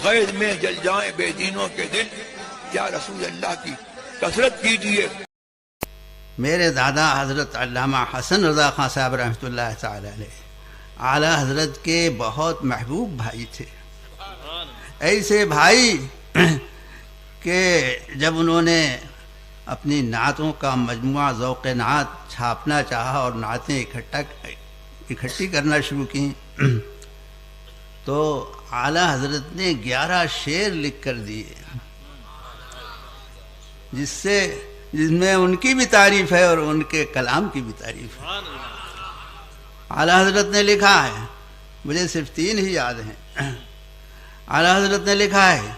غیظ میں جل جائیں بے دینوں کے دل، یا رسول اللہ کی کثرت کیجیے۔ میرے دادا حضرت علامہ حسن رضا خان صاحب رحمۃ اللہ تعالی علیہ اعلیٰ حضرت کے بہت محبوب بھائی تھے، ایسے بھائی کہ جب انہوں نے اپنی نعتوں کا مجموعہ ذوق نعت چھاپنا چاہا اور نعتیں اکٹھی کرنا شروع کی تو اعلیٰ حضرت نے 11 شعر لکھ کر دیے، جس میں ان کی بھی تعریف ہے اور ان کے کلام کی بھی تعریف ہے۔ اعلیٰ حضرت نے لکھا ہے، مجھے صرف 3 ہی یاد ہیں۔ اعلیٰ حضرت نے لکھا ہے: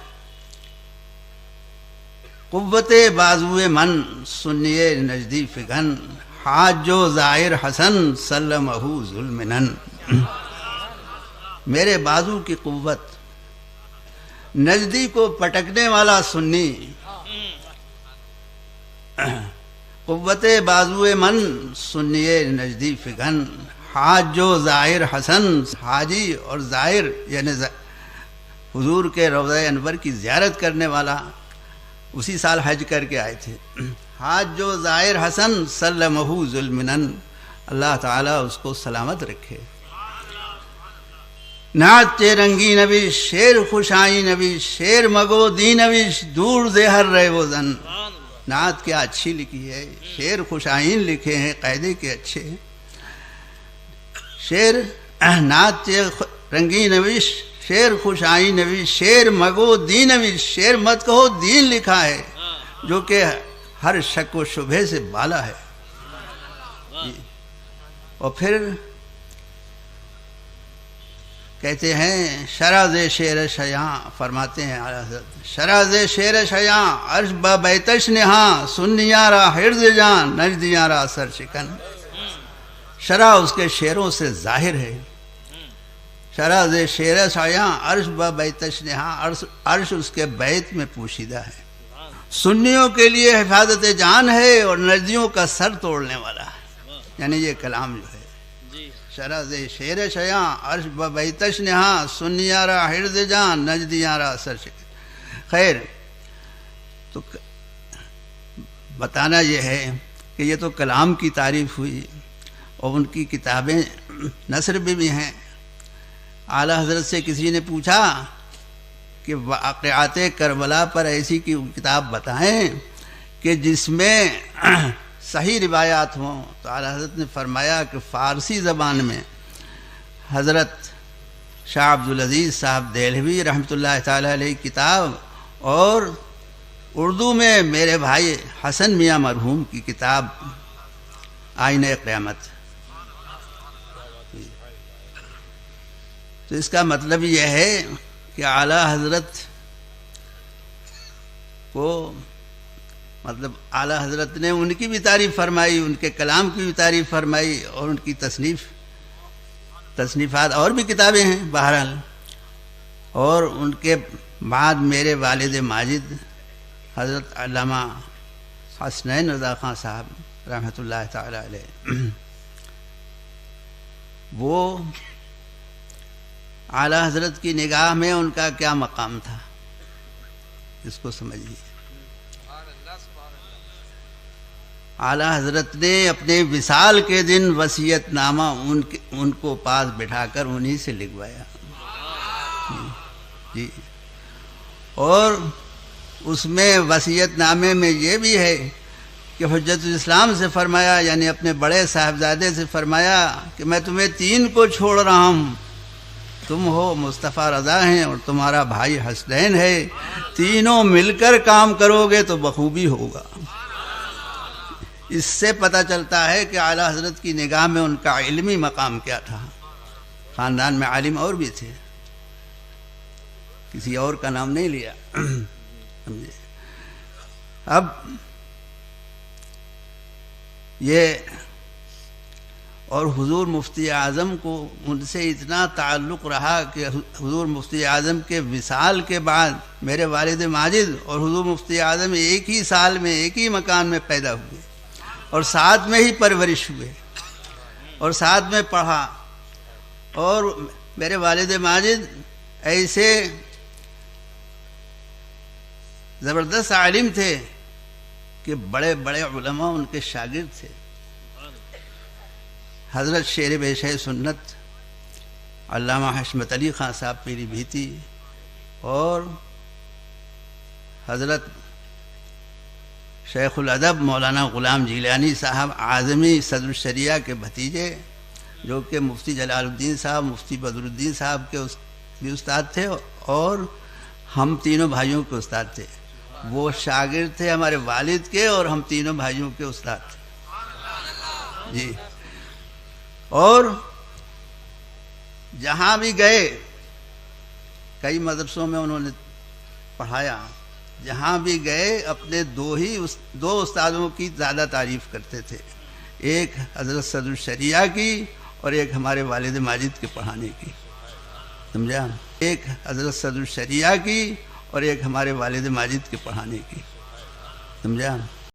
قوت بازوئے من سنیے نجدی فگن، حاج و زائر حسن سلمہ ذوالمنن۔ میرے بازو کی قوت، نجدی کو پٹکنے والا سنی، قوت بازوئے من سنیے نجدی فگن، حاج و زائر حسن، حاجی اور زائر یعنی حضور کے روضہ انور کی زیارت کرنے والا، اسی سال حج کر کے آئے تھے۔ حاج و زائر حسن سلمہ ذوالمنن، اللہ تعالیٰ اس کو سلامت رکھے۔ نعت چے رنگی نویش، شیر خوشائی نویش، شیر مگو دی نویش، دور زے ہر رہے وہ زن۔ نعت کیا اچھی لکھی ہے، شیر خوشائین لکھے ہیں، قاعدے کے اچھے۔ شیر نعت چے رنگی نویش، شیر خوشائی نویش، شیر مگو دی نویش، شیر مت کہو دین لکھا ہے جو کہ ہر شک و شبہ سے بالا ہے۔ اور پھر کہتے ہیں شراز شیر شیاں، فرماتے ہیں اعلیٰ حضرت شراز شیر شیاں، عرش با بیتش نہاں، سنیاں را حرز جان، نجدیاں را سر شکن۔ شرح اس کے شیروں سے ظاہر ہے۔ شراز شیر شیاں، عرش با بیتش نہاں، عرش اس کے بیت میں پوشیدہ ہے، سنیوں کے لیے حفاظت جان ہے اور نجدیوں کا سر توڑنے والا ہے۔ یعنی یہ کلام جو ہے، شراز شیر شیاں، عرش با بیتش نہاں، سنیاں را حرز جان، نجدیاں را سر شکن۔ خیر، تو بتانا یہ ہے کہ یہ تو کلام کی تعریف ہوئی، اور ان کی کتابیں نثر بھی ہیں۔ اعلیٰ حضرت سے کسی نے پوچھا کہ واقعات کربلا پر ایسی کی کتاب بتائیں کہ جس میں صحیح روایات ہوں، تو اعلیٰ حضرت نے فرمایا کہ فارسی زبان میں حضرت شاہ عبدالعزیز صاحب دہلوی رحمۃ اللہ تعالی علیہ کتاب، اور اردو میں میرے بھائی حسن میاں مرحوم کی کتاب آئینہ قیامت۔ تو اس کا مطلب یہ ہے کہ اعلیٰ حضرت کو اعلیٰ حضرت نے ان کی بھی تعریف فرمائی، ان کے کلام کی بھی تعریف فرمائی، اور ان کی تصنیفات اور بھی کتابیں ہیں بہرحال۔ اور ان کے بعد میرے والد ماجد حضرت علامہ حسنین رضا خان صاحب رحمۃ اللہ تعالی علیہ، وہ اعلیٰ حضرت کی نگاہ میں ان کا کیا مقام تھا، اس کو سمجھیے۔ اعلیٰ حضرت نے اپنے وصال کے دن وصیت نامہ ان کو پاس بٹھا کر انہی سے لکھوایا جی۔ اور اس میں وصیت نامے میں یہ بھی ہے کہ حجت الاسلام سے فرمایا، یعنی اپنے بڑے صاحبزادے سے فرمایا کہ میں تمہیں 3 کو چھوڑ رہا ہوں، تم ہو مصطفیٰ رضا ہیں اور تمہارا بھائی حسنین ہے، تینوں مل کر کام کرو گے تو بخوبی ہوگا۔ اس سے پتہ چلتا ہے کہ اعلیٰ حضرت کی نگاہ میں ان کا علمی مقام کیا تھا۔ خاندان میں عالم اور بھی تھے، کسی اور کا نام نہیں لیا۔ اب یہ اور حضور مفتی اعظم کو ان سے اتنا تعلق رہا کہ حضور مفتی اعظم کے وصال کے بعد میرے والد ماجد اور حضور مفتی اعظم ایک ہی سال میں ایک ہی مکان میں پیدا ہوئے، اور ساتھ میں ہی پرورش ہوئے، اور ساتھ میں پڑھا۔ اور میرے والد ماجد ایسے زبردست عالم تھے کہ بڑے بڑے علماء ان کے شاگرد تھے. حضرت شیر پیشہ سنت علامہ حشمت علی خان صاحب پیری بھیتی اور حضرت شیخ الادب مولانا غلام جیلانی صاحب اعظمی صدر الشریعہ کے بھتیجے، جو کہ مفتی جلال الدین صاحب، مفتی بدر الدین صاحب کے بھی استاد تھے اور ہم تینوں بھائیوں کے استاد تھے. وہ شاگرد تھے ہمارے والد کے اور ہم تینوں بھائیوں کے استاد تھے جی. اور جہاں بھی گئے کئی مدرسوں میں انہوں نے پڑھایا، جہاں بھی گئے اپنے دو استادوں کی زیادہ تعریف کرتے تھے، ایک حضرت صدر الشریعہ کی اور ایک ہمارے والد ماجد کے پڑھانے کی. سمجھا؟ ایک حضرت صدر الشریعہ کی اور ایک ہمارے والد ماجد کے پڑھانے کی. سمجھا؟